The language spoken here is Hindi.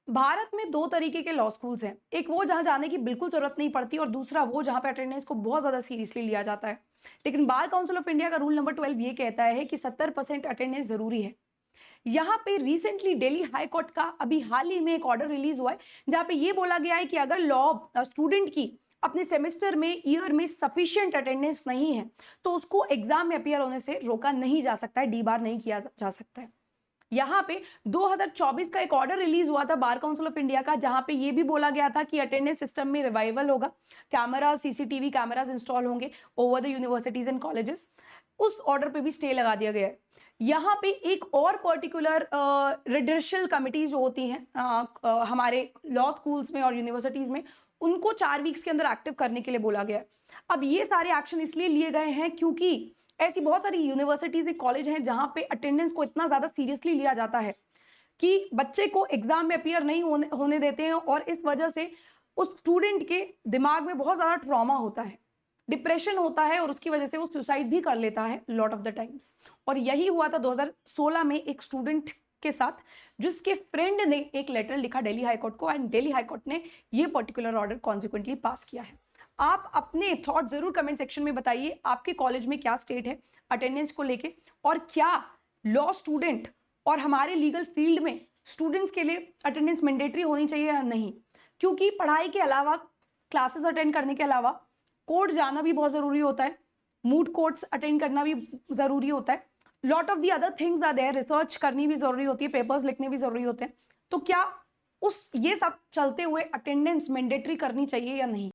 भारत में 2 तरीके के लॉ स्कूल्स हैं। एक वो जहाँ जाने की बिल्कुल ज़रूरत नहीं पड़ती और दूसरा वो जहाँ पे अटेंडेंस को बहुत ज़्यादा सीरियसली लिया जाता है। लेकिन बार काउंसिल ऑफ इंडिया का रूल नंबर 12 ये कहता है कि 70% अटेंडेंस ज़रूरी है। यहाँ पे रिसेंटली दिल्ली हाई कोर्ट का अभी हाल ही में एक ऑर्डर रिलीज हुआ है, जहाँ पे ये बोला गया है कि अगर लॉ स्टूडेंट की अपने सेमेस्टर में, ईयर में सफिशिएंट अटेंडेंस नहीं है, तो उसको एग्जाम में अपीयर होने से रोका नहीं जा सकता है, डी बार नहीं किया जा सकता है। यहाँ पे 2024 का एक ऑर्डर रिलीज हुआ था बार काउंसिल ऑफ इंडिया का, जहां पे ये भी बोला गया था कि अटेंडेंस सिस्टम में रिवाइवल होगा, कैमरा सीसीटीवी कैमरास इंस्टॉल होंगे over the universities and colleges. उस ऑर्डर पे भी स्टे लगा दिया गया है। यहाँ पे एक और पर्टिकुलर रिडर्शल कमिटी जो होती हैं हमारे लॉ स्कूल्स में और यूनिवर्सिटीज में, उनको 4 वीक्स के अंदर एक्टिव करने के लिए बोला गया है। अब ये सारे एक्शन इसलिए लिए गए हैं क्योंकि ऐसी बहुत सारी यूनिवर्सिटीज कॉलेज हैं जहां पे अटेंडेंस को इतना ज्यादा सीरियसली लिया जाता है कि बच्चे को एग्जाम में अपीयर नहीं होने देते हैं, और इस वजह से उस स्टूडेंट के दिमाग में बहुत ज्यादा ट्रॉमा होता है, डिप्रेशन होता है, और उसकी वजह से वो सुसाइड भी कर लेता है लॉट ऑफ द टाइम्स। और यही हुआ था 2016 में एक स्टूडेंट के साथ, जिसके फ्रेंड ने एक लेटर लिखा दिल्ली हाई कोर्ट को, एंड दिल्ली हाई कोर्ट ने ये पर्टिकुलर ऑर्डर कॉन्सिक्वेंटली पास किया है। आप अपने थॉट जरूर कमेंट सेक्शन में बताइए, आपके कॉलेज में क्या स्टेट है अटेंडेंस को लेके, और क्या लॉ स्टूडेंट और हमारे लीगल फील्ड में स्टूडेंट्स के लिए अटेंडेंस मैंडेटरी होनी चाहिए या नहीं। क्योंकि पढ़ाई के अलावा, क्लासेस अटेंड करने के अलावा कोर्ट जाना भी बहुत ज़रूरी होता है, मूड कोर्ट्स अटेंड करना भी ज़रूरी होता है, lot of the other things are there, research करनी भी ज़रूरी होती है, पेपर्स लिखने भी ज़रूरी होते हैं। तो क्या ये सब चलते हुए अटेंडेंस मैंडेटरी करनी चाहिए या नहीं।